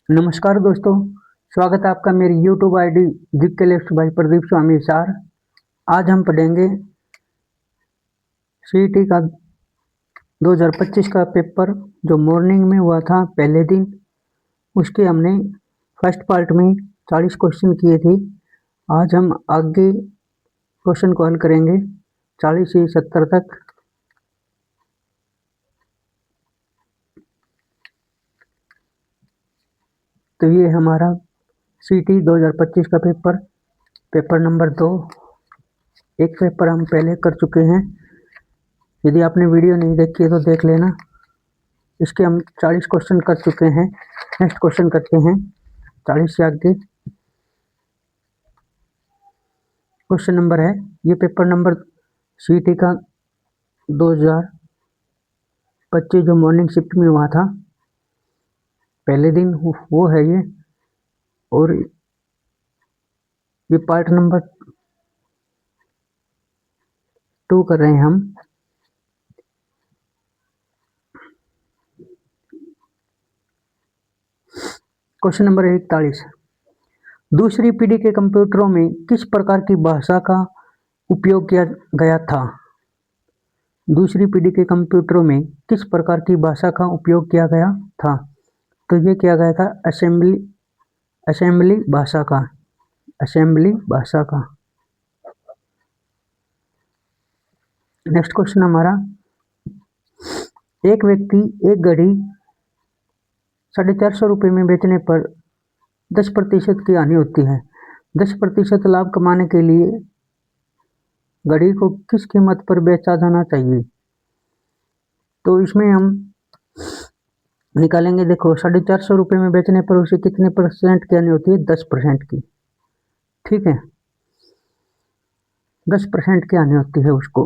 नमस्कार दोस्तों, स्वागत है आपका मेरी YouTube ID GK list by Pradeep Swami Hisar. आज हम पढ़ेंगे सीईटी का 2025 का पेपर जो मॉर्निंग में हुआ था पहले दिन। उसके हमने फर्स्ट पार्ट में 40 क्वेश्चन किए थे। आज हम आगे क्वेश्चन को हल करेंगे 40 से 70 तक। तो ये हमारा सीईटी 2025 का पेपर नंबर 2। एक पेपर हम पहले कर चुके हैं, यदि आपने वीडियो नहीं देखी है तो देख लेना। इसके हम 40 क्वेश्चन कर चुके हैं। नेक्स्ट क्वेश्चन करते हैं 40 से आगे। क्वेश्चन नंबर है, ये पेपर नंबर सीईटी का 2025 जो मॉर्निंग शिफ्ट में हुआ था पहले दिन, वो है ये। और ये पार्ट नंबर 2 कर रहे हैं हम। क्वेश्चन नंबर 41, दूसरी पीढ़ी के कंप्यूटरों में किस प्रकार की भाषा का उपयोग किया गया था? दूसरी पीढ़ी के कंप्यूटरों में किस प्रकार की भाषा का उपयोग किया गया था? तो ये किया गया था असेंबली भाषा का। असेंबली भाषा का। नेक्स्ट क्वेश्चन हमारा, एक व्यक्ति एक घड़ी 450 रुपये में बेचने पर 10% की हानि होती है। 10% लाभ कमाने के लिए घड़ी को किस कीमत पर बेचा जाना चाहिए? तो इसमें हम निकालेंगे। देखो, 450 रुपये में बेचने पर उसे कितने परसेंट की हानि होती है? 10% की। ठीक है, 10% की हानि होती है उसको।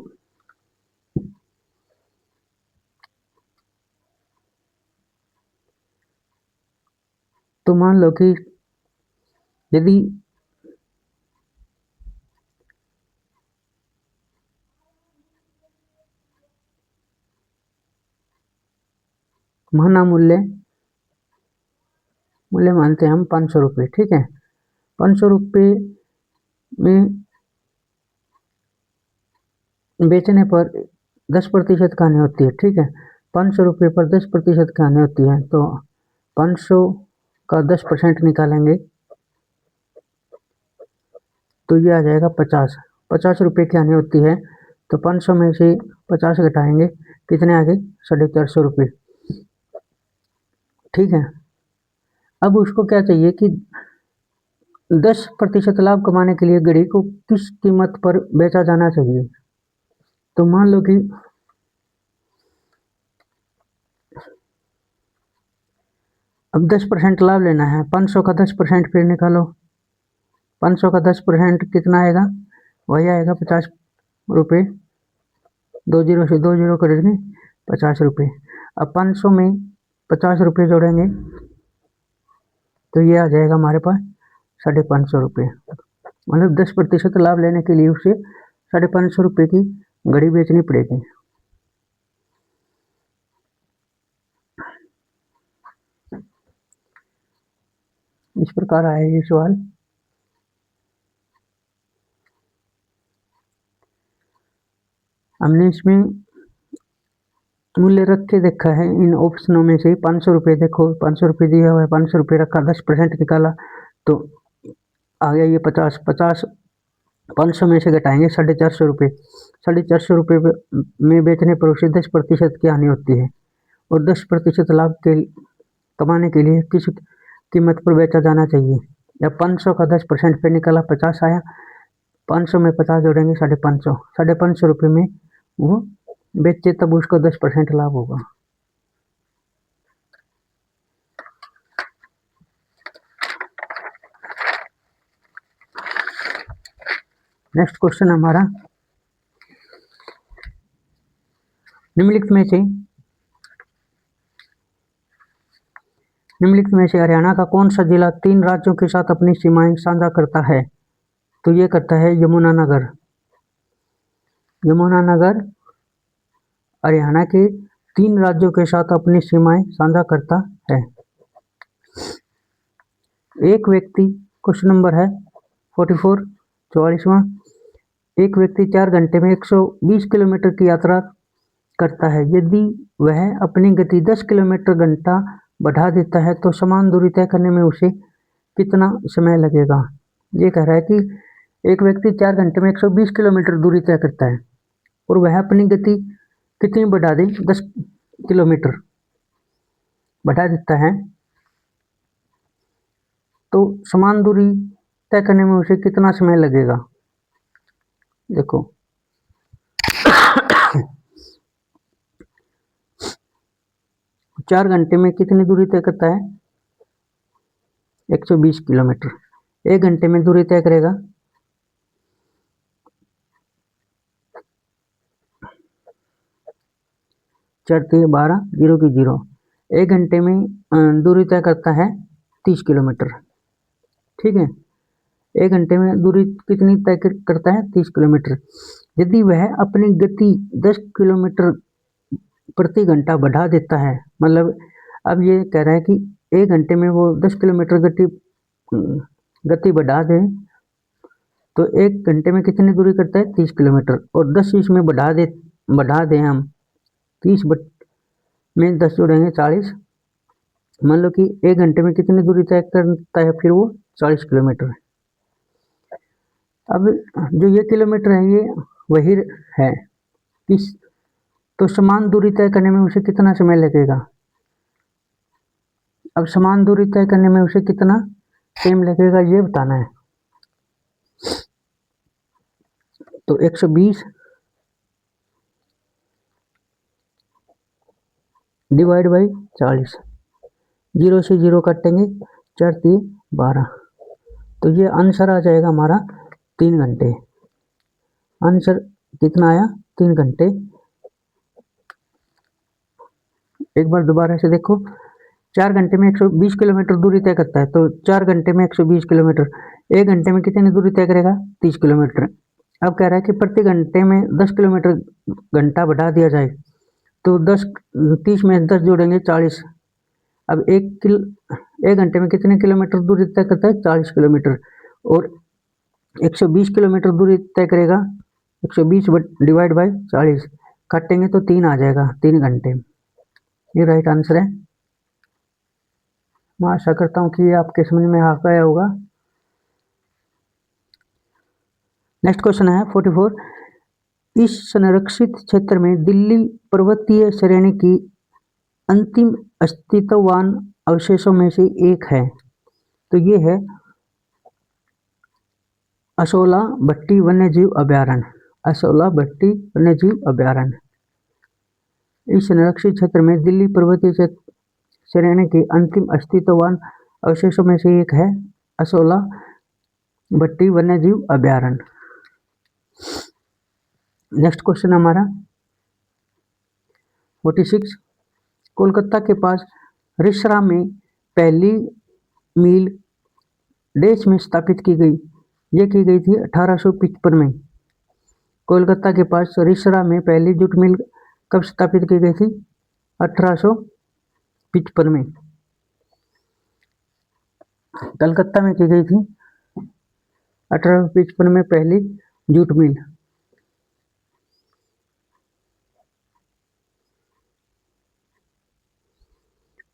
तो मान लो कि यदि माना मूल्य मानते हैं हम 500 रुपये। ठीक है, 500 रुपये में बेचने पर 10% की हानि होती है। ठीक है, 500 रुपये पर 10% की हानि होती है, तो 500 का 10% निकालेंगे तो ये आ जाएगा 50 रुपये की हानि होती है। तो 500 में से 50 घटाएंगे, कितने आगे? 450 रुपये। ठीक है, अब उसको क्या चाहिए कि 10% लाभ कमाने के लिए घड़ी को किस कीमत पर बेचा जाना चाहिए? तो मान लो कि अब 10% लाभ लेना है। 500 का 10% फिर निकालो। 500 का 10% कितना आएगा? वही आएगा 50 रुपये। 2 जीरो से 2 जीरो करेंगे 50 रुपये। अब 500 में 50 रुपये जोड़ेंगे तो ये आ जाएगा हमारे पास 550 रुपये। मतलब 10% लाभ लेने के लिए उसे 550 रुपये की घड़ी बेचनी पड़ेगी। इस प्रकार आया ये सवाल। हमने इसमें मूल्य रख के देखा है इन ऑप्शनों में से। 500 रुपये, देखो 500 रुपये दिया हुआ है, 500 रुपये रखा, 10% निकाला तो आ गया ये 50। 500 में से घटाएंगे 450 रुपये। 450 रुपये में बेचने पर उसे 10% की हानि होती है। और 10% लाभ के कमाने के लिए किस कीमत पर बेचा जाना चाहिए? या 500 का 10% पे निकाला 50 आया। 500 में 50 जोड़ेंगे 550। 550 रुपये में वो बेचे तब उसको 10% लाभ होगा। नेक्स्ट क्वेश्चन हमारा, निम्नलिखित में से हरियाणा का कौन सा जिला 3 राज्यों के साथ अपनी सीमाएं साझा करता है? तो ये करता है यमुनानगर। यमुनानगर हरियाणा के 3 राज्यों के साथ अपनी सीमाएं साझा करता है। एक व्यक्ति, क्वेश्चन नंबर है 44, 44वां। एक व्यक्ति 4 घंटे में 120 किलोमीटर की यात्रा करता है। यदि वह अपनी गति 10 किलोमीटर घंटा बढ़ा देता है तो समान दूरी तय करने में उसे कितना समय लगेगा। ये कह रहा है कि एक व्यक्ति 4 घंटे में 120 किलोमीटर दूरी तय करता है और वह अपनी गति कितनी बढ़ा दे, 10 किलोमीटर बढ़ा देता है, तो समान दूरी तय करने में उसे कितना समय लगेगा। देखो 4 घंटे में कितनी दूरी तय करता है, 120 किलोमीटर। 1 घंटे में दूरी तय करेगा 4 3 12, 0 की 0। 1 घंटे में दूरी तय करता है 30 किलोमीटर। ठीक है, 1 घंटे में दूरी कितनी तय करता है, 30 किलोमीटर। यदि वह अपनी गति 10 किलोमीटर प्रति घंटा बढ़ा देता है, मतलब अब ये कह रहा है कि 1 घंटे में वो 10 किलोमीटर गति बढ़ा दे तो 1 घंटे में कितनी दूरी करता है, 30 किलोमीटर। और 10 इसमें बढ़ा दें हम, 30 में 10 जोड़ेंगे 40। मान लो कि 1 घंटे में कितनी दूरी तय करता है, फिर वो 40 किलोमीटर। अब जो ये किलोमीटर है ये वही है, इस तो समान दूरी तय करने में उसे कितना समय लगेगा। अब समान दूरी तय करने में उसे कितना टाइम लगेगा ये बताना है। तो 120 डिवाइड बाई 40, 0 से 0 काटेंगे, 4 3 12, तो ये आंसर आ जाएगा हमारा 3 घंटे। आंसर कितना आया, 3 घंटे। एक बार दोबारा से देखो, 4 घंटे में 120 किलोमीटर दूरी तय करता है, तो 4 घंटे में 120 किलोमीटर। 1 घंटे में कितनी दूरी तय करेगा, 30 किलोमीटर। अब कह रहा है कि प्रति घंटे में 10 किलोमीटर घंटा बढ़ा दिया जाए, तो 30 में 10 जोड़ेंगे 40। अब 1 घंटे में कितने किलोमीटर दूरी तय करता है, 40 किलोमीटर। और 120 किलोमीटर दूरी तय करेगा, 120 डिवाइड बाई 40 काटेंगे तो 3 आ जाएगा, 3 घंटे। ये राइट आंसर है। मैं आशा करता हूँ कि ये आपके समझ में आ गया होगा। नेक्स्ट क्वेश्चन है 44। इस संरक्षित क्षेत्र में दिल्ली पर्वतीय श्रेणी की अंतिम अस्तित्ववान अवशेषों में से एक है, तो ये है असोला भट्टी वन्यजीव अभयारण्य। असोला भट्टी वन्यजीव अभयारण्य इस संरक्षित क्षेत्र में दिल्ली पर्वतीय श्रेणी के अंतिम अस्तित्ववान अवशेषों में से एक है असोला भट्टी वन्यजीव अभयारण्य। नेक्स्ट क्वेश्चन हमारा 46। कोलकाता के पास रिसरा में पहली मील देश में स्थापित की गई, ये की गई थी 1855 में। कोलकाता के पास रिसरा में पहली जूट मिल कब स्थापित की गई थी, 1855 में। कलकत्ता में की गई थी 1855 में पहली जूट मिल।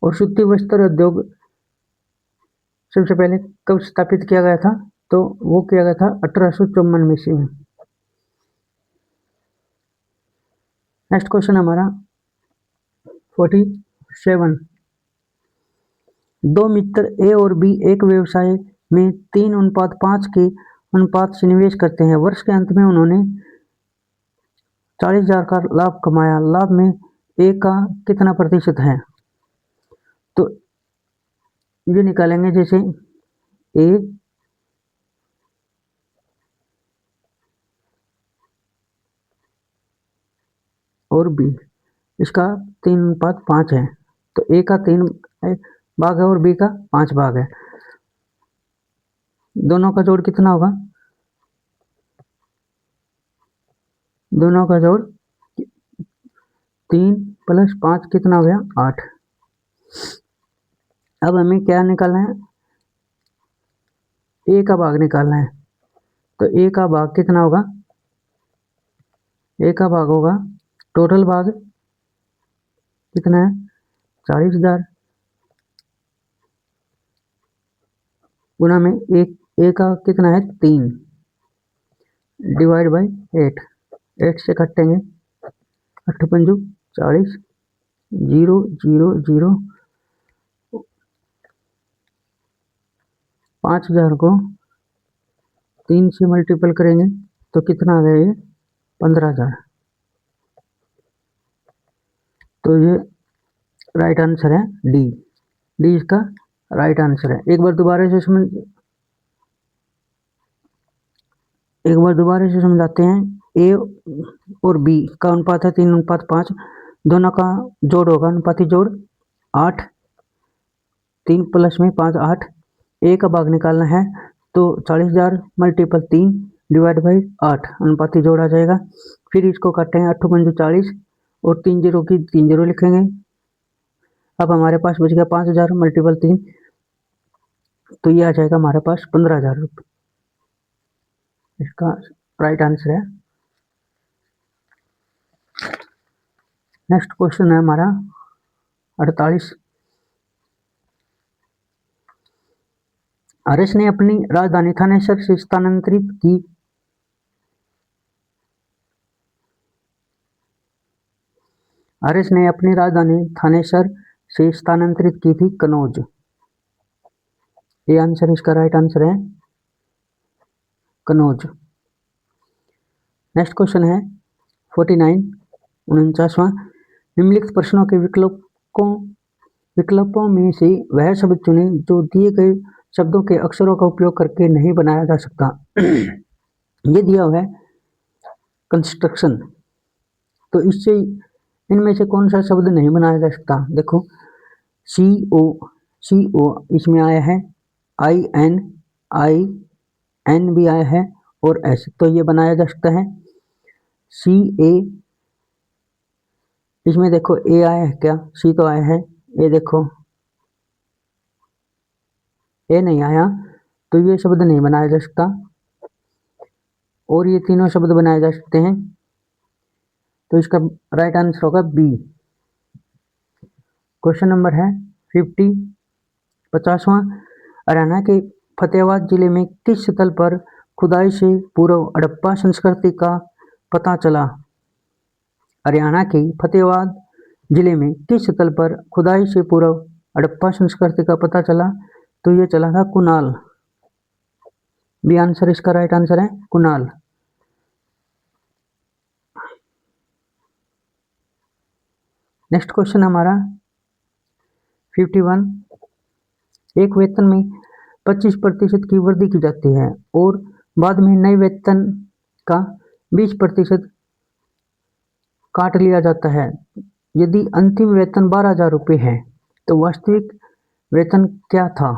और सूती वस्त्र उद्योग सबसे पहले कब स्थापित किया गया था, तो वो किया गया था 1854 में से। नेक्स्ट क्वेश्चन हमारा 47। दो मित्र ए और बी एक व्यवसाय में 3:5 के अनुपात से निवेश करते हैं। वर्ष के अंत में उन्होंने 40,000 का लाभ कमाया। लाभ में ए का कितना प्रतिशत है, तो ये निकालेंगे। जैसे ए और बी, इसका 3:5 है, तो ए का 3 भाग है और बी का 5 भाग है। दोनों का जोड़ कितना होगा, दोनों का जोड़ 3 + 5 कितना हो गया, 8। अब हमें क्या निकालना है, ए का भाग निकालना है। तो ए का भाग कितना होगा, ए का भाग होगा, टोटल भाग कितना है 40,000 गुना में एक, ए का कितना है 3 डिवाइड बाई 8, 8 से काटेंगे 8 पंजू 40, 0 0 0, 5,000 को 3 से मल्टीपल करेंगे तो कितना आ गया ये 15,000। तो ये राइट आंसर है डी, डी इसका राइट आंसर है। एक बार दोबारा से समझाते हैं। ए और बी का अनुपात है 3:5, दोनों का जोड़ होगा अनुपाती जोड़ 8, 3 प्लस में 5 8। ए का भाग निकालना है तो 40,000 मल्टीपल 3 डिवाइड बाई 8 अनुपाती जोड़ आ जाएगा। फिर इसको काटेंगे 8 पंजू 40 और 3 जीरो की 3 जीरो लिखेंगे। अब हमारे पास बच गया 5,000 मल्टीपल 3, तो ये आ जाएगा हमारे पास 15,000 रुपये। इसका राइट आंसर है। नेक्स्ट क्वेश्चन है हमारा 48। हर्ष ने अपनी राजधानी थानेसर से स्थानांतरित की। हर्ष ने अपनी राजधानी थानेसर से स्थानांतरित की थी कनौज। ये आंसर इसका राइट आंसर है कनौज। नेक्स्ट क्वेश्चन है 49 49वां। निम्नलिखित प्रश्नों के विकल्पों में से वह शब्द चुनें जो दिए गए शब्दों के अक्षरों का उपयोग करके नहीं बनाया जा सकता। ये दिया हुआ है कंस्ट्रक्शन, तो इससे इनमें से कौन सा शब्द नहीं बनाया जा सकता। देखो CO इसमें आया है, IN भी आया है और S, तो ये बनाया जा सकता है। CA इसमें देखो A आया है क्या, C तो आया है, ये देखो A नहीं आया, तो ये शब्द नहीं बनाया जा सकता। और ये तीनों शब्द बनाए जा सकते हैं, तो इसका राइट आंसर होगा B। क्वेश्चन नंबर है 50वां। हरियाणा के फतेहाबाद जिले में किस स्थल पर खुदाई से पूर्व हड़प्पा संस्कृति का पता चला। हरियाणा के फतेहाबाद जिले में किस स्थल पर खुदाई से पूर्व हड़प्पा संस्कृति का पता चला, तो ये चला था कुनाल। बी आंसर इसका राइट आंसर है कुनाल। नेक्स्ट क्वेश्चन हमारा 51। एक वेतन में 25% की वृद्धि की जाती है और बाद में नए वेतन का 20% काट लिया जाता है। यदि अंतिम वेतन 12,000 रुपये है तो वास्तविक वेतन क्या था।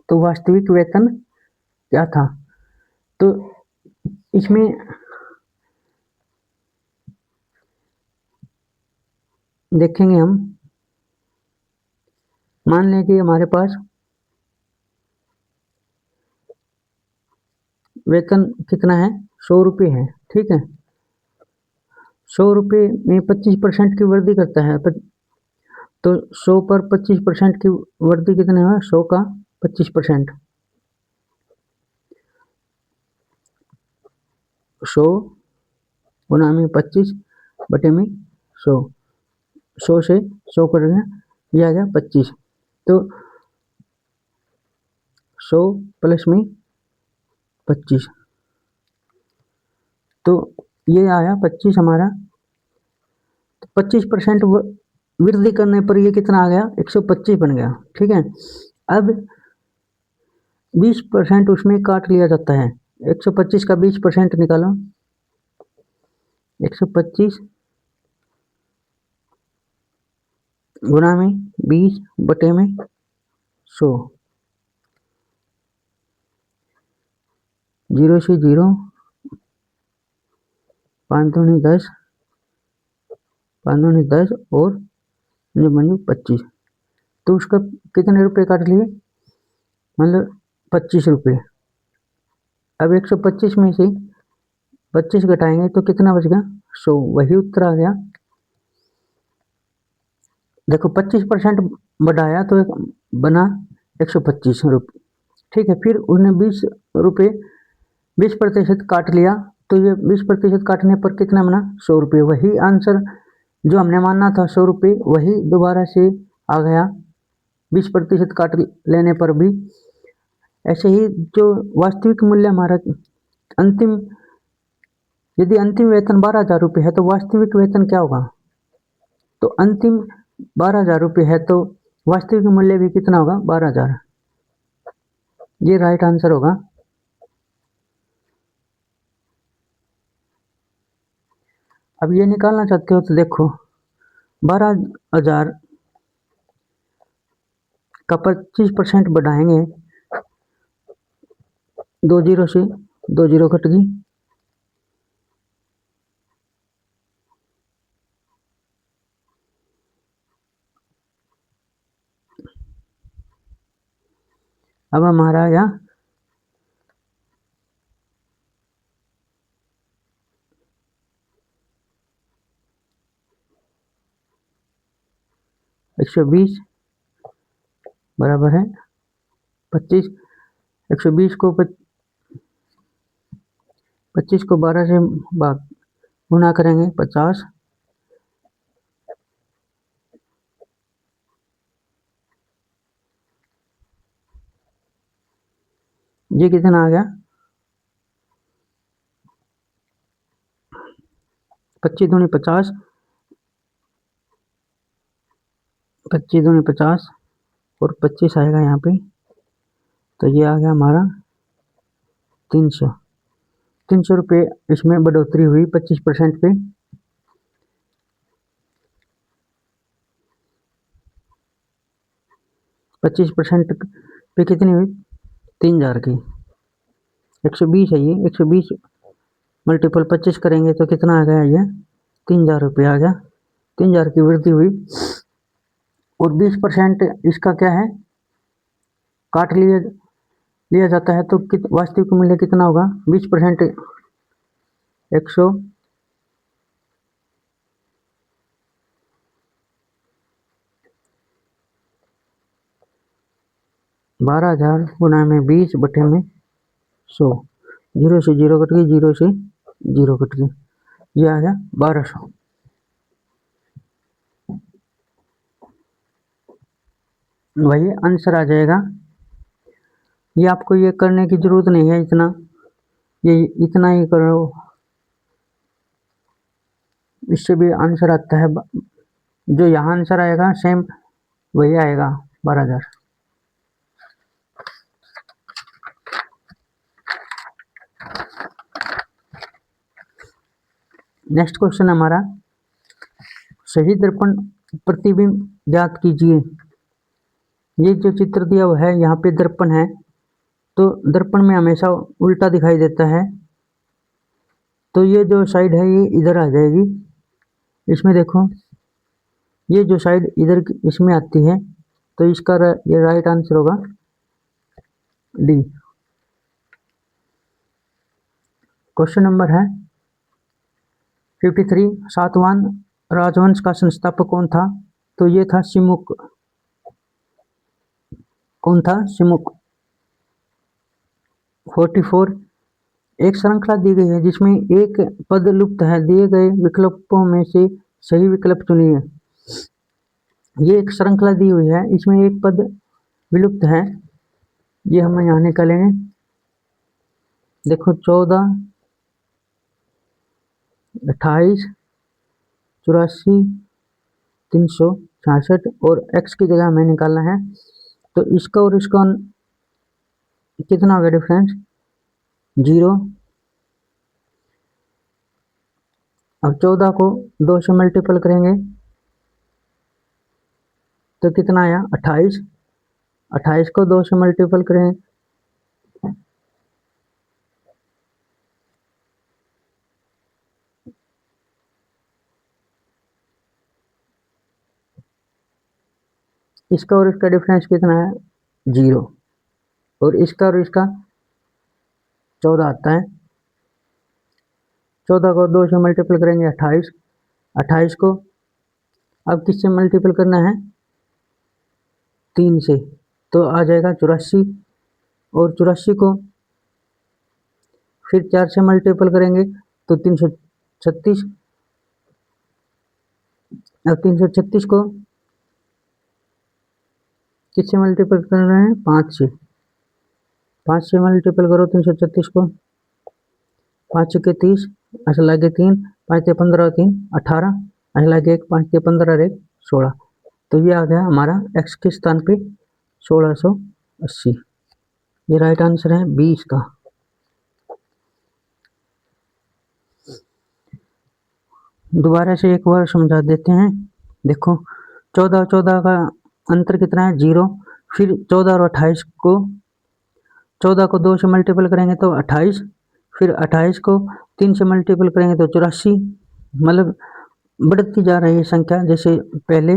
तो वास्तविक वेतन क्या था, तो इसमें देखेंगे हम। मान लें कि हमारे पास वेतन कितना है 100 रुपये है, ठीक है। 100 रुपये में 25% की वृद्धि करता है, तो 100 पर 25% की वृद्धि कितने हुआ, 100 का 25%, 100 गुना में 25 बटे में 100, 100 से 100 करेंगे, ये आ गया 25, तो 100 प्लस में 25, तो ये आया 25 हमारा। तो 25% वृद्धि करने पर ये कितना आ गया 125 बन गया, ठीक है। अब 20% उसमें काट लिया जाता है, 125 का 20% निकालो, 125 गुना में 20 बटे में 100, 0 से 0, 5 दूनी 10, 5 दूनी 10 और 25, तो उसका कितने रुपए काट लिए मतलब 25 रुपये। अब 125 में से 25 घटाएंगे तो कितना बच गया? 100। वही उत्तर आ गया। देखो 25% बढ़ाया तो बना 125 रुपये। ठीक है, फिर उसने 20 रुपये 20% काट लिया, तो ये 20% काटने पर कितना बना? 100 रुपये। वही आंसर जो हमने माना था 100 रुपये, वही दोबारा से आ गया 20% काट लेने पर भी। ऐसे ही जो वास्तविक मूल्य हमारा अंतिम, यदि अंतिम वेतन 12,000 रुपये है तो वास्तविक वेतन क्या होगा? तो अंतिम 12,000 रुपये है तो वास्तविक मूल्य भी कितना होगा? 12,000। ये राइट आंसर होगा। अब ये निकालना चाहते हो तो देखो 12,000 का 25% बढ़ाएंगे, 2 जीरो से 2 जीरो कट गई। अब हमारा आ गया 120 बराबर है 25। 120 को 25 को 12 से भाग गुना करेंगे 50। ये कितना आ गया? 25 दूनी 50, 25 दूनी 50 और 25 आएगा यहाँ पे, तो ये आ गया हमारा 300। 300 रुपये इसमें बढ़ोतरी हुई 25% पे। 25% पे कितनी हुई? 3,000 की। 120 है ये, 120 मल्टीपल 25 करेंगे तो कितना आ गया? ये 3,000 रुपये आ गया। 3,000 की वृद्धि हुई। और 20% इसका क्या है? काट लिया जाता है, तो वास्तविक मूल्य कितना होगा? 20% 100 12,000 गुना में 20 बटे में 100। 0 से 0 कट गई, 0 से 0 कट गई, ये आ गया 1200। वही आंसर आ जाएगा। ये आपको ये करने की जरूरत नहीं है इतना, ये इतना ही करो, इससे भी आंसर आता है। जो यहाँ आंसर आएगा सेम वही आएगा 12,000। नेक्स्ट क्वेश्चन हमारा, सही दर्पण प्रतिबिंब ज्ञात कीजिए। ये जो चित्र दिया हुआ है यहाँ पे दर्पण है, तो दर्पण में हमेशा उल्टा दिखाई देता है, तो ये जो साइड है ये इधर आ जाएगी। इसमें देखो ये जो साइड इधर इसमें आती है, तो इसका ये राइट आंसर होगा डी। क्वेश्चन नंबर है 53, सातवाहन राजवंश का संस्थापक कौन था? तो ये था सिमुक। कौन था? सिमुक। 44, एक श्रृंखला दी गई है जिसमें एक पद लुप्त है, दिए गए विकल्पों में से सही विकल्प चुनिए। ये एक श्रृंखला दी हुई है, इसमें एक पद विलुप्त है, ये हम यहाँ निकालेंगे। देखो 14, 28, 84, 366 और x की जगह हमें निकालना है, तो इसका और इसका कितना हो गया डिफरेंस? 0। अब 14 को 2 से मल्टीपल करेंगे तो कितना आया? 28। 28 को 2 से मल्टीपल करें इसका और इसका डिफरेंस कितना है? 0। और इसका 14 आता है। 14 को 2 से मल्टीपल करेंगे 28। 28 को अब किससे मल्टीपल करना है? 3 से, तो आ जाएगा 84। और 84 को फिर 4 से मल्टीपल करेंगे तो 336। अब 336 को किससे मल्टीपल कर रहे हैं? 5 से। 5 से मल्टीपल करो 336 को, 5 के 30, ऐसा लगे 3, 5 के 15, 3 18, ऐसा लगे 1, 5 के 15, 1 16। तो ये आ गया हमारा x के स्थान पे 1680। ये राइट आंसर है 20 का। दोबारा से एक बार समझा देते हैं। देखो 14 और 14 का अंतर कितना है? 0। फिर 14 और 28 को, 14 को 2 से मल्टीपल करेंगे तो 28। फिर 28 को 3 से मल्टीपल करेंगे तो 84। मतलब बढ़ती जा रही है संख्या। जैसे पहले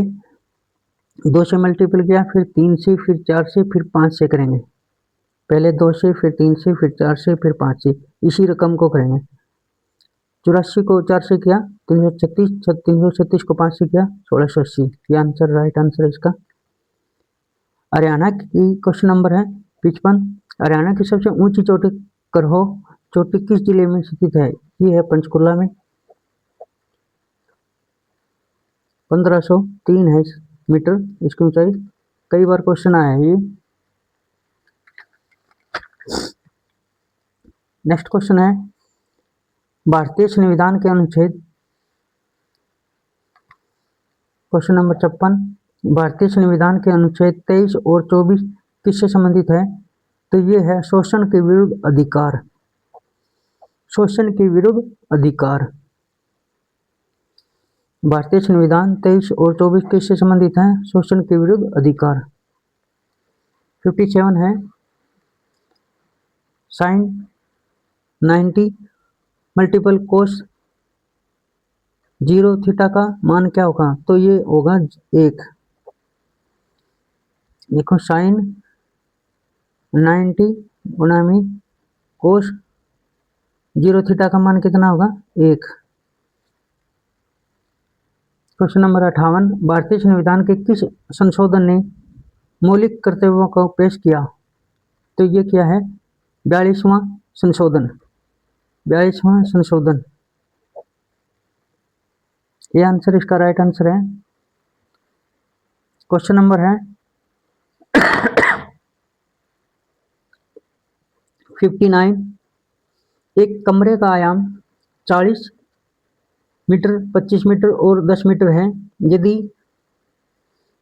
2 से मल्टीपल किया, फिर 3 से, फिर 4 से, फिर 5 से करेंगे। पहले 2 से, फिर 3 से, फिर 4 से, फिर 5 से, इसी रकम को करेंगे। 84 को 4 से किया 336, 336 को 5 से किया 1680। ये आंसर राइट आंसर है इसका। हरियाणा की क्वेश्चन नंबर है 55। हरियाणा की सबसे ऊंची चोटी करहो चोटी किस जिले में स्थित है? ये है पंचकुला में। 1503 है मीटर इसकी ऊंचाई। कई बार क्वेश्चन आया है ये। नेक्स्ट क्वेश्चन है, भारतीय संविधान के अनुच्छेद, क्वेश्चन नंबर 56, भारतीय संविधान के अनुच्छेद 23 और 24 किससे संबंधित है? तो ये है शोषण के विरुद्ध अधिकार। शोषण के विरुद्ध अधिकार। भारतीय संविधान 23 और 24 किससे संबंधित है? शोषण के विरुद्ध अधिकार। 57 है, साइन 90 मल्टीपल कोस 0 थीटा का मान क्या होगा? तो ये होगा 1। देखो साइन 90 गुणा में कोस 0 थीटा का मान कितना होगा? 1। क्वेश्चन नंबर 58, भारतीय संविधान के किस संशोधन ने मौलिक कर्तव्यों को पेश किया? तो ये क्या है? 42वां संशोधन। 42वां संशोधन, ये आंसर इसका राइट आंसर है। क्वेश्चन नंबर है 59, एक कमरे का आयाम 40 मीटर, 25 मीटर और 10 मीटर है। यदि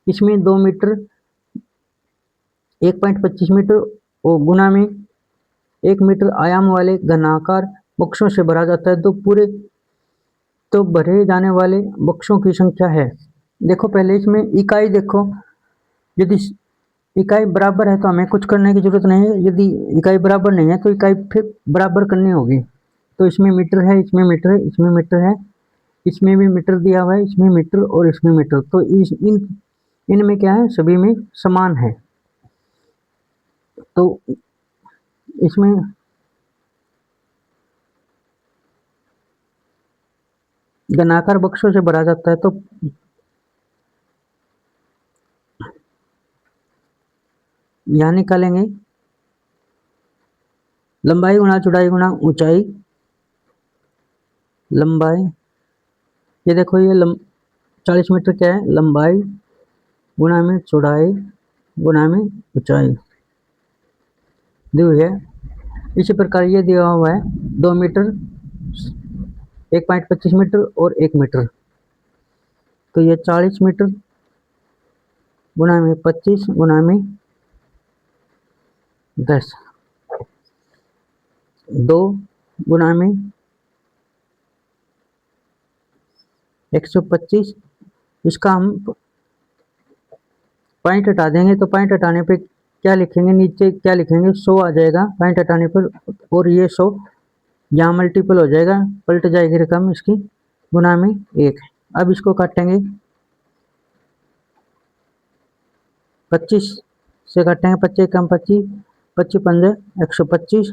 इसमें 2 मीटर 1.25 मीटर और गुना में 1 मीटर आयाम वाले घनाकार बक्सों से भरा जाता है तो भरे जाने वाले बक्सों की संख्या है। देखो पहले इसमें इकाई देखो, यदि इकाई बराबर है तो हमें कुछ करने की जरूरत नहीं है। यदि इकाई बराबर नहीं है तो इकाई फिर बराबर करनी होगी। तो इसमें मीटर है, इसमें मीटर है, इसमें मीटर है, इसमें भी मीटर दिया हुआ है, इसमें मीटर और इसमें मीटर। तो इनमें क्या है? सभी में समान है। तो इसमें घनाकार बक्सों से भरा जाता है तो यहाँ निकालेंगे लंबाई गुणा चौड़ाई गुणा ऊंचाई। लंबाई, ये देखो ये 40 मीटर क्या है? लंबाई गुणा में चौड़ाई गुणा में ऊंचाई दी हुई है। इसी प्रकार ये दिया हुआ है 2 मीटर, 1.25 मीटर और 1 मीटर। तो ये 40 मीटर गुणा में 25 गुणा में 10, 2 गुणा में 125। इसका हम पॉइंट हटा देंगे तो पॉइंट हटाने पे क्या लिखेंगे? नीचे क्या लिखेंगे? 100 आ जाएगा पॉइंट हटाने पर, और ये 100 यहाँ मल्टीपल हो जाएगा, पलट जाएगी रकम इसकी, गुणा में 1। अब इसको काटेंगे 25 से, काटेंगे 25 कम 25, 25 पंजे 125,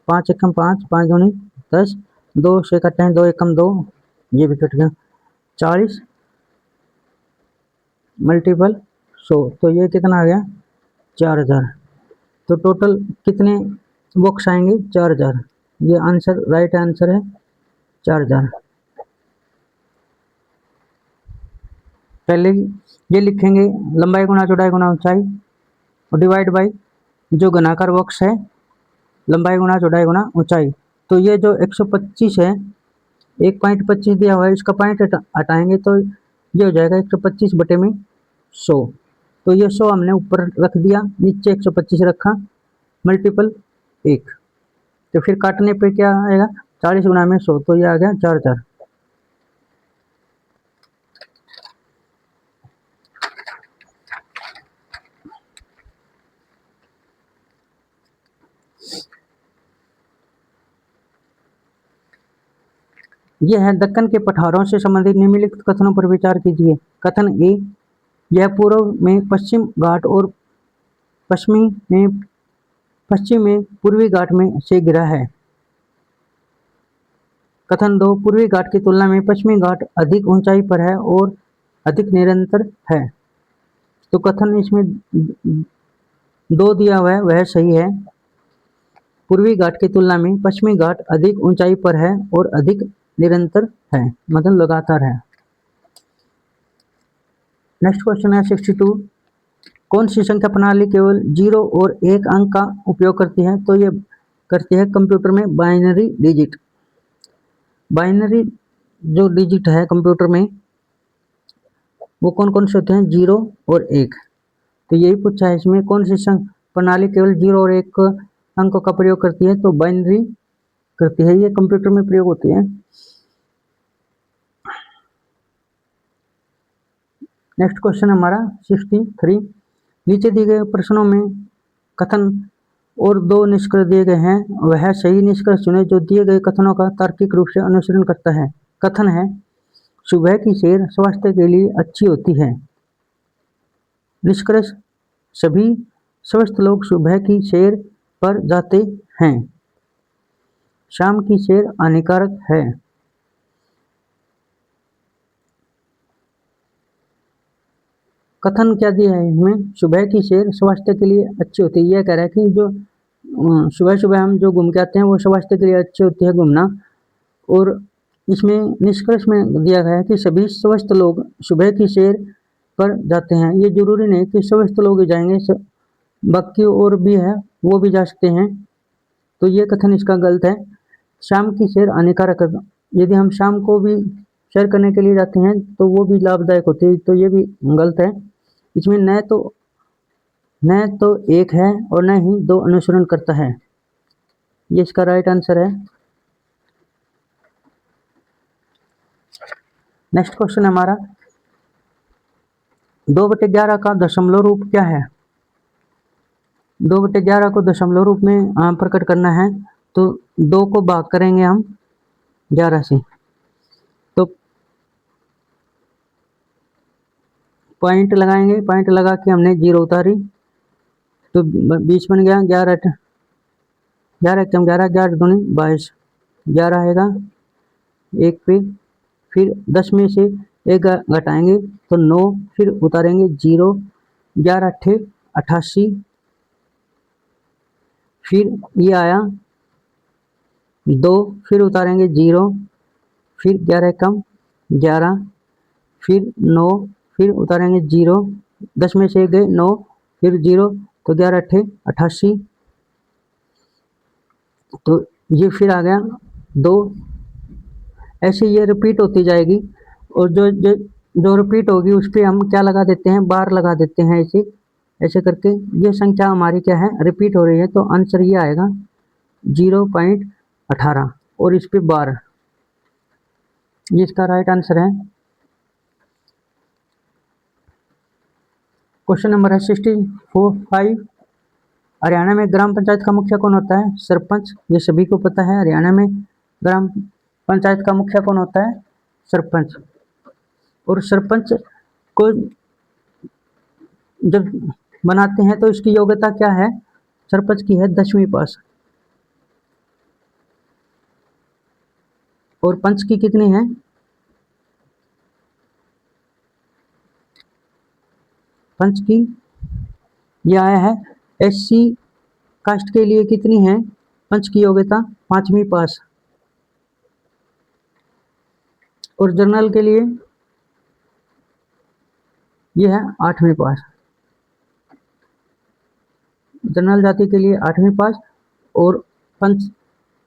5 एकम 5, 5 दूनी 10, 2 से कटते हैं 2 एकम 2, ये भी कट गया 40 मल्टीपल 100, तो ये कितना आ गया 4000। तो टोटल कितने बॉक्स आएंगे 4000, ये आंसर राइट आंसर है 4000। पहले ये लिखेंगे लंबाई गुना चौड़ाई गुना ऊंचाई और डिवाइड बाई जो घनाकार बॉक्स है लंबाई गुना चौड़ाई गुना ऊंचाई। तो ये जो 125 है 1.25 दिया हुआ है, इसका पॉइंट हटाएंगे तो ये हो जाएगा 125 बटे में 100। तो ये 100 हमने ऊपर रख दिया, नीचे 125 रखा मल्टीपल 1, तो फिर काटने पे क्या आएगा 40 गुना में 100, तो ये आ गया 4000। यह है दक्कन के पठारों से संबंधित निम्नलिखित कथनों पर विचार कीजिए। कथन ए, यह पूर्व में पश्चिम घाट और पश्चिम में पूर्वी घाट में से गिरा है। कथन दो, पूर्वी घाट की तुलना में पश्चिमी घाट अधिक ऊंचाई पर है और अधिक निरंतर है। तो कथन इसमें दो दिया हुआ है वह सही है। पूर्वी घाट की तुलना में पश्चिमी घाट अधिक ऊंचाई पर है और अधिक निरंतर है, मतलब लगातार है। नेक्स्ट क्वेश्चन है 62, कौन सी संख्या प्रणाली केवल 0 और 1 अंक का उपयोग करती है? तो ये करती है कंप्यूटर में बाइनरी डिजिट। बाइनरी जो डिजिट है कंप्यूटर में वो कौन कौन से होते हैं 0 और 1। तो यही पूछा है इसमें कौन सी प्रणाली केवल 0 और 1 अंकों का प्रयोग करती है? तो बाइनरी करती है, ये कंप्यूटर में प्रयोग होती है। नेक्स्ट क्वेश्चन हमारा 63, नीचे दिए गए प्रश्नों में कथन और दो निष्कर्ष दिए गए हैं, वह सही निष्कर्ष चुने जो दिए गए कथनों का तार्किक रूप से अनुसरण करता है। कथन है सुबह की सैर स्वास्थ्य के लिए अच्छी होती है। निष्कर्ष सभी स्वस्थ लोग सुबह की सैर पर जाते हैं। शाम की सैर हानिकारक है। कथन क्या दिया है इसमें, सुबह की सैर स्वास्थ्य के लिए अच्छी होती है। यह कह रहा है कि जो सुबह सुबह हम जो घूम के आते हैं वो स्वास्थ्य के लिए अच्छी होती है घूमना। और इसमें निष्कर्ष में दिया गया है कि सभी स्वस्थ लोग सुबह की सैर पर जाते हैं। ये जरूरी नहीं कि स्वस्थ लोग ही जाएंगे, बाकी और भी है वो भी जा सकते हैं। तो ये कथन इसका गलत है। शाम की सैर हानिकारक है, यदि हम शाम को भी सैर करने के लिए जाते हैं तो वो भी लाभदायक होती है, तो ये भी गलत है। इसमें न तो एक है और न ही दो अनुसरण करता है, ये इसका राइट आंसर है। नेक्स्ट क्वेश्चन हमारा 2/11 का दशमलव रूप क्या है? 2/11 को दशमलव रूप में प्रकट करना है तो 2 को भाग करेंगे हम 11 से, तो पॉइंट लगाएंगे, पॉइंट लगा के हमने 0 उतारी तो बीच बन गया 11 एकम 11, 11 दूनी 22, 11 आएगा 1 पे, फिर 10 में से 1 घटाएंगे तो 9, फिर उतारेंगे 0, 11 अट्ठे 88, फिर ये आया 2, फिर उतारेंगे 0, फिर 11 कम 11, फिर 9, फिर उतारेंगे 0, 10 में से गए 9, फिर 0, तो 11 अट्ठे 88, तो ये फिर आ गया 2। ऐसे ये रिपीट होती जाएगी और जो रिपीट होगी उस पर हम क्या लगा देते हैं, बार लगा देते हैं। ऐसे करके ये संख्या हमारी क्या है, रिपीट हो रही है, तो आंसर ये आएगा 0.18 और इस पे बार, ये इसका राइट आंसर है। क्वेश्चन नंबर है 65, हरियाणा में ग्राम पंचायत का मुखिया कौन होता है? सरपंच। ये सभी को पता है, हरियाणा में ग्राम पंचायत का मुखिया कौन होता है? सरपंच। और सरपंच को जब बनाते हैं तो इसकी योग्यता क्या है? सरपंच की है 10वीं पास, और पंच की कितनी है? पंच की ये आया है SC कास्ट के लिए कितनी है पंच की योग्यता? 5वीं पास। और जनरल के लिए ये है 8वीं पास। जनरल जाति के लिए 8वीं पास, और पंच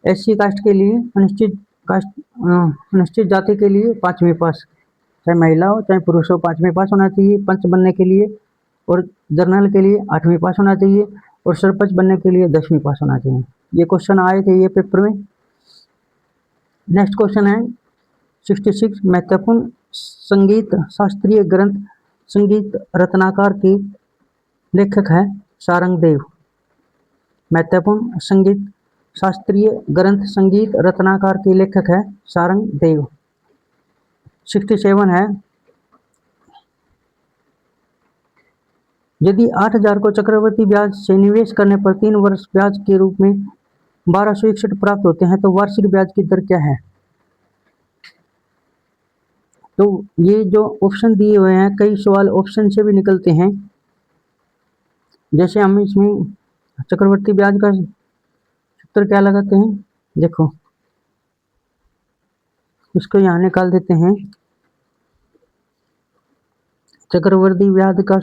SC कास्ट के लिए, अनुसूचित कास्ट अनुसूचित जाति के लिए 5वीं पास। चाहे महिला हो चाहे पुरुष हो 5वीं पास होना चाहिए पंच बनने के लिए, और जनरल के लिए 8वीं पास होना चाहिए, और सरपंच बनने के लिए 10वीं पास होना चाहिए। ये क्वेश्चन आए थे ये पेपर में। नेक्स्ट क्वेश्चन है 66, महत्वपूर्ण संगीत शास्त्रीय ग्रंथ संगीत रत्नाकर के लेखक है सारंगदेव। महत्वपूर्ण संगीत शास्त्रीय ग्रंथ संगीत रत्नाकर के लेखक है सारंगदेव। 67 है, यदि 8,000 को चक्रवर्ती ब्याज से निवेश करने पर 3 वर्ष ब्याज के रूप में 1261 प्राप्त होते हैं तो वार्षिक ब्याज की दर क्या है? तो ये जो ऑप्शन दिए हुए हैं, कई सवाल ऑप्शन से भी निकलते हैं। जैसे हम इसमें चक्रवर्ती ब्याज का सूत्र क्या लगाते हैं, देखो इसको यहाँ निकाल देते हैं। चक्रवर्ती ब्याज का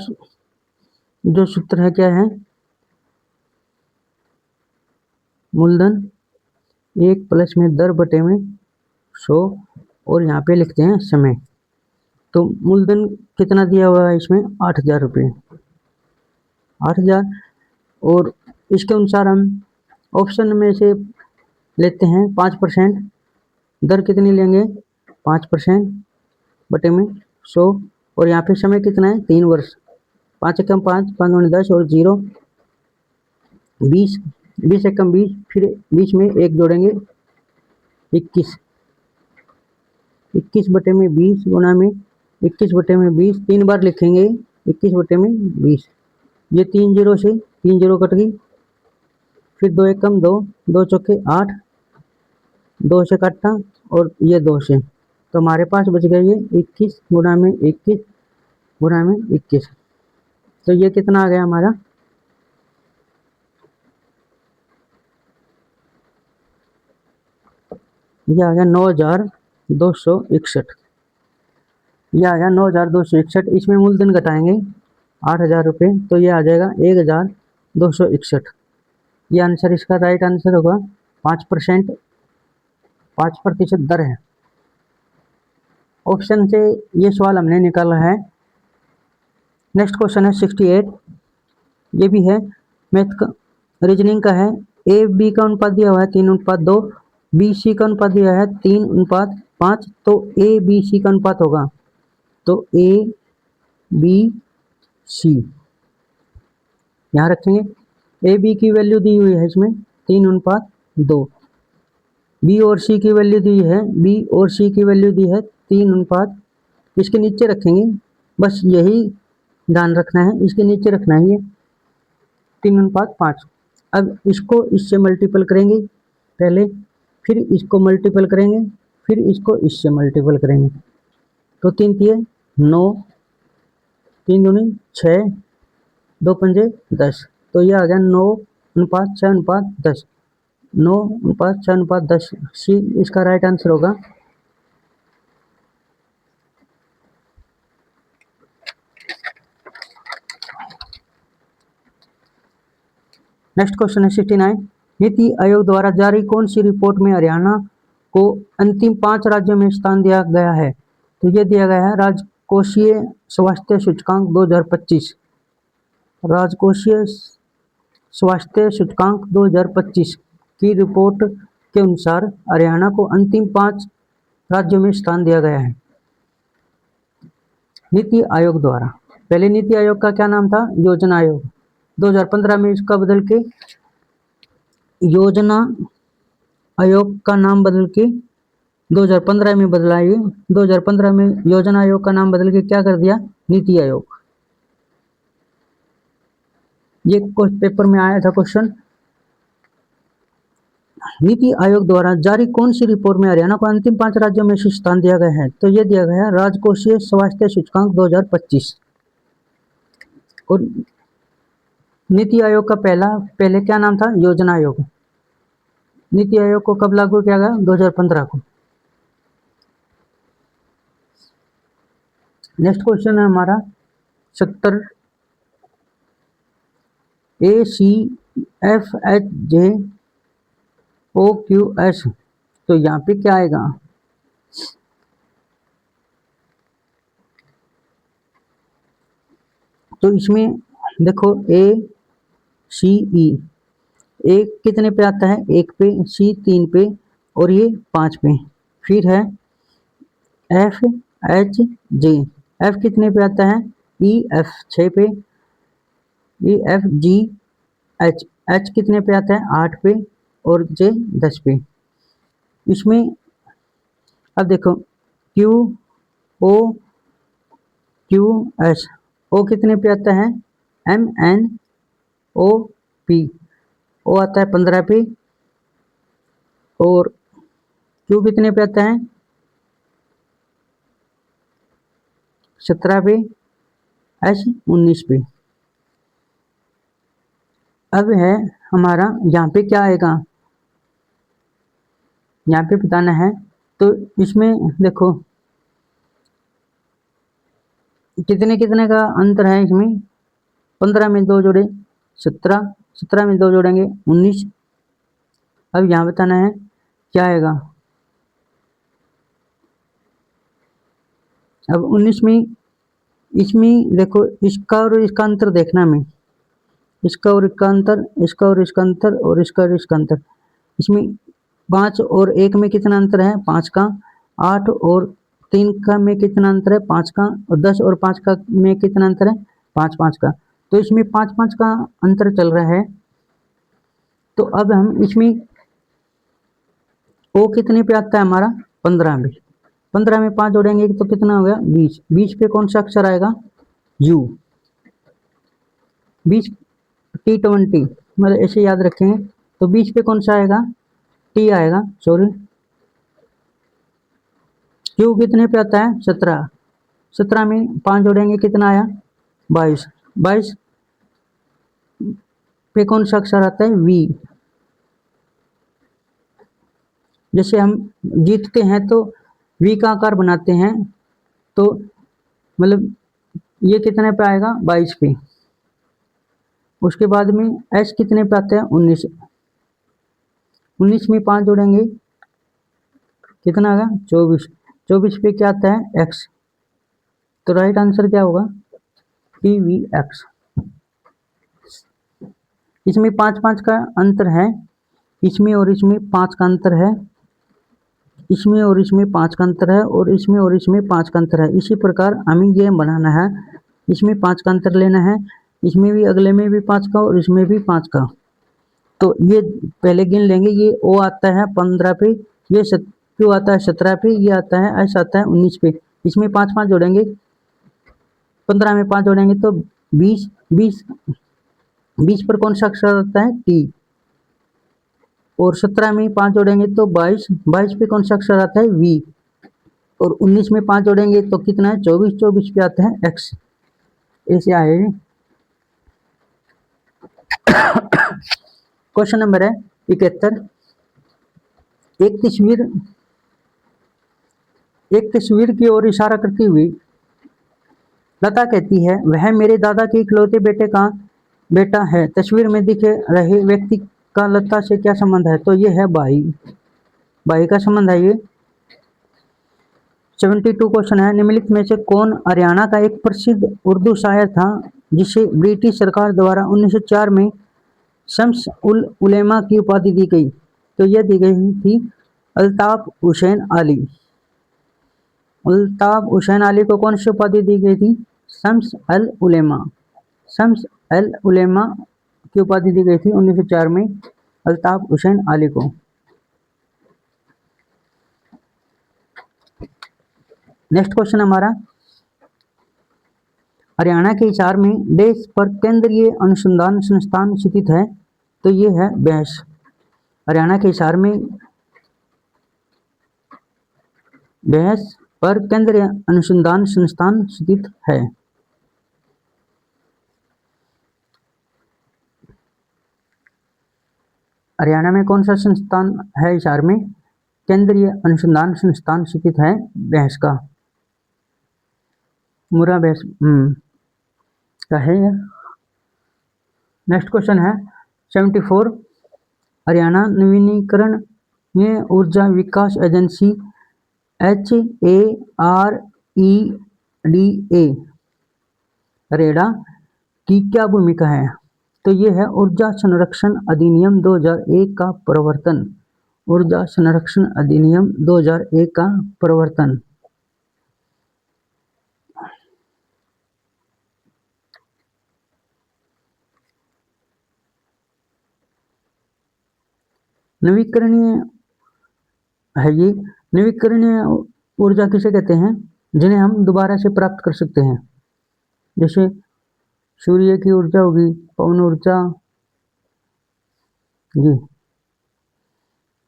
जो सूत्र है क्या है, मूलधन 1 प्लस में दर बटे में 100, और यहाँ पे लिखते हैं समय। तो मूलधन कितना दिया हुआ है इसमें? 8,000 रुपये, 8,000। और इसके अनुसार हम ऑप्शन में से लेते हैं 5%, दर कितनी लेंगे? 5% बटे में 100, और यहाँ पे समय कितना है? 3 वर्ष। 5 एकम 5, 5 दूनी 10, और 0 20, 20 एकम 20, फिर बीच में 1 जोड़ेंगे 21, 21 बटे में 20 गुना में 21 बटे में 20, 3 बार लिखेंगे 21 बटे में 20। ये 3 जीरो से 3 जीरो कट गई, फिर 2 एकम 2, 2 चौके 8, 2 से काटा, और ये 2 से, तो हमारे पास बच गया ये 21 गुना में 21 गुना में 21। तो ये कितना आ गया हमारा? ये आ गया 9,261। ये आ गया 9,261। इसमें मूलधन घटाएंगे 8,000 रुपये, तो ये आ जाएगा 1,261। ये आंसर इसका राइट आंसर होगा। 5%, 5% दर है। ऑप्शन से ये सवाल हमने निकाला है। नेक्स्ट क्वेश्चन है 68, ये भी है मैथ का, रीजनिंग का है। ए बी का अनुपात दिया हुआ है 3:2, बी सी का अनुपात दिया है 3:5, तो ए बी सी का अनुपात होगा, तो ए बी सी यहाँ रखेंगे। ए बी की वैल्यू दी हुई है इसमें 3:2, बी और सी की वैल्यू दी है, बी और सी की वैल्यू दी है 3:, इसके नीचे रखेंगे, बस यही ध्यान रखना है, इसके नीचे रखना है ये 3:5। अब इसको इससे मल्टीपल करेंगे पहले, फिर इसको मल्टीपल करेंगे, फिर इसको इससे मल्टीपल करेंगे, तो 3 3 9, 3 दूनी 6, 2 पंजे 10, तो ये आ गया 9:6:10, 9:6:10। सी इसका राइट आंसर होगा। नेक्स्ट क्वेश्चन है 69, नीति आयोग द्वारा जारी कौन सी रिपोर्ट में हरियाणा को अंतिम 5 राज्यों में स्थान दिया गया है? तो ये दिया गया है राजकोषीय स्वास्थ्य सूचकांक 2025। राजकोषीय स्वास्थ्य सूचकांक 2025 की रिपोर्ट के अनुसार हरियाणा को अंतिम 5 राज्यों में स्थान दिया गया है नीति आयोग द्वारा। पहले नीति आयोग का क्या नाम था? योजना आयोग। 2015 में इसका बदल के योजना आयोग का नाम बदल के 2015 में बदला। ये 2015 में योजना आयोग का नाम बदल के क्या कर दिया? नीति आयोग। ये पेपर में आया था क्वेश्चन। नीति आयोग द्वारा जारी कौन सी रिपोर्ट में हरियाणा को अंतिम 5 राज्यों में से स्थान दिया गया है? तो ये दिया गया है राजकोषीय स्वास्थ्य सूचकांक 2025। और नीति आयोग का पहले क्या नाम था? योजना आयोग। नीति आयोग को कब लागू किया गया? 2015 को। नेक्स्ट क्वेश्चन है हमारा 70 ACFHJOQS। तो यहाँ पे क्या आएगा? तो इसमें देखो ACE, ए कितने पे आता है? 1 पे, C 3 पे और ये 5 पे। फिर है FHJ, F कितने पे आता है? EF 6 पे, EFGH, H कितने पे आता है? 8 पे और J 10 पे। इसमें अब देखो QOQS, O कितने पे आता है? MNOP, O आता है 15 पे और Q कितने पे आता है? 17 पे, S 19 पे। अब है हमारा यहाँ पे क्या आएगा? यहाँ पे बताना है। तो इसमें देखो कितने कितने का अंतर है इसमें? 15 में 2 जोड़े 17, 17 में 2 जोड़ेंगे 19। अब यहाँ बताना है क्या आएगा? अब 19 में इसमें देखो इसका और इसका अंतर देखना में, इसका और इसका अंतर, इसका और इसका अंतर और इसका और इसका अंतर। इसमें 5 और 1 में कितना अंतर है? 5 का। 8 और 3 का में कितना अंतर है? 5 का। और 10 और 5 का में कितना अंतर है? 5 5 का। तो इसमें 5 5 का अंतर चल रहा है। तो अब हम इसमें O कितने पे आता है हमारा? 15 में। 15 में 5 जोड़ेंगे तो कितना हो गया? 20। 20 पे कौन सा अक्षर आएगा? U। 20 T20, मतलब ऐसे याद रखेंगे। तो 20 पे कौन सा आएगा? T आएगा, सॉरी। Q कितने पे आता है? 17। 17 में 5 जोड़ेंगे कितना आया? 22। 22 पे कौन सा अक्षर आता है? V। जैसे हम जीतते हैं तो V का आकार बनाते हैं, तो मतलब ये कितने पे आएगा? 22 पे। उसके बाद में S कितने पे आते हैं? 19। 19 में 5 जोड़ेंगे कितना आएगा? 24। 24 पे क्या आता है? X। तो राइट आंसर क्या होगा? PVX। इसमें 5 5 का अंतर है, इसमें और इसमें 5 का अंतर है, इसमें और इसमें 5 का अंतर है और इसमें और इसमें 5 का अंतर है। इसी प्रकार हमें ये बनाना है, इसमें 5 का अंतर लेना है, इसमें भी, अगले में भी 5 का और इसमें भी 5 का। तो ये पहले गिन लेंगे। ये O आता है 15 पे, ये Q आता है 17 पे, ये आता है S आता है 19 पे। इसमें 5 5 जोड़ेंगे, 15 में 5 जोड़ेंगे तो 20। 20 पर कौन सा अक्षर आता है? T। और 17 में 5 जोड़ेंगे तो 22। 22 पे कौन सा अक्षर आता है? V। और 19 में 5 जोड़ेंगे तो कितना है? 24। 24 पे आता है X। ऐसे आए। क्वेश्चन नंबर है 71। एक तस्वीर की ओर इशारा करती हुई लता कहती है, वह मेरे दादा के इकलौते बेटे का बेटा है। तस्वीर में दिख रहे व्यक्ति का लता से क्या संबंध है? तो ये है भाई, भाई का संबंध है ये। 72 क्वेश्चन है, निम्नलिखित में से कौन हरियाणा का एक प्रसिद्ध उर्दू शायर था जिसे ब्रिटिश सरकार द्वारा 1904 में शम्स उल उलेमा की उपाधि दी गई? तो यह दी गई थी अल्ताफ हुसैन अली। अल्ताफ हुसैन अली को कौन सी उपाधि दी गई थी? शम्स अल उलेमा। शम्स अल उलेमा की उपाधि दी गई थी 1904 में अल्ताफ हुसैन अली को। नेक्स्ट क्वेश्चन हमारा हरियाणा के हिसार में देश पर केंद्रीय अनुसंधान संस्थान स्थित है, तो ये है बेहस। हरियाणा के हिसार में बेहस पर केंद्रीय अनुसंधान संस्थान स्थित है। हरियाणा में कौन सा संस्थान है हिसार में? केंद्रीय अनुसंधान संस्थान स्थित है बेहस का, मुरा बेहस का है यह। नेक्स्ट क्वेश्चन है 74। हरियाणा नवीनीकरण में ऊर्जा विकास एजेंसी HAREDA रेडा की क्या भूमिका है? तो ये है ऊर्जा संरक्षण अधिनियम 2001 का प्रवर्तन। ऊर्जा संरक्षण अधिनियम 2001 का प्रवर्तन। नवीकरणीय है ये। नवीकरणीय ऊर्जा किसे कहते हैं? जिन्हें हम दोबारा से प्राप्त कर सकते हैं, जैसे सूर्य की ऊर्जा होगी, पवन ऊर्जा जी।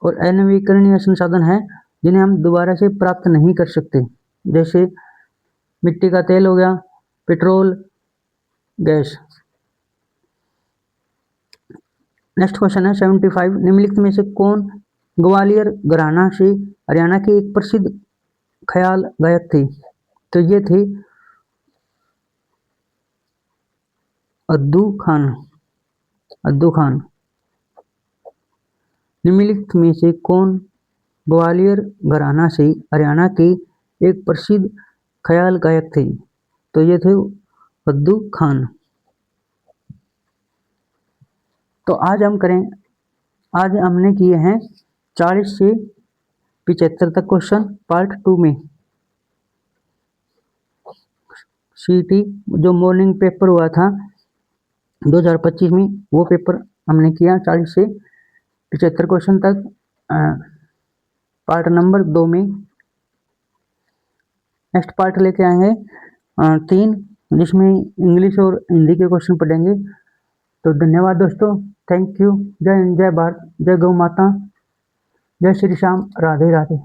और अनवीकरणीय संसाधन है जिन्हें हम दोबारा से प्राप्त नहीं कर सकते, जैसे मिट्टी का तेल हो गया, पेट्रोल, गैस। नेक्स्ट क्वेश्चन है 75। निम्नलिखित में से कौन ग्वालियर घराना से हरियाणा की एक प्रसिद्ध ख्याल गायक थी? तो ये थी अद्दू खान। अद्दू खान। निम्नलिखित में से कौन ग्वालियर घराना से हरियाणा की एक प्रसिद्ध ख्याल गायक थी? तो ये थे अद्दू खान। तो आज हमने किए हैं 40 से 75 तक क्वेश्चन पार्ट 2 में। सीटी जो मॉर्निंग पेपर हुआ था 2025 में, वो पेपर हमने किया 40 से 75 क्वेश्चन तक पार्ट नंबर 2 में। नेक्स्ट पार्ट लेके आएंगे 3, जिसमें इंग्लिश और हिंदी के क्वेश्चन पढ़ेंगे। तो धन्यवाद दोस्तों, थैंक यू। जय हिंद, जय भारत, जय गौ माता, जय श्री श्याम, राधे राधे।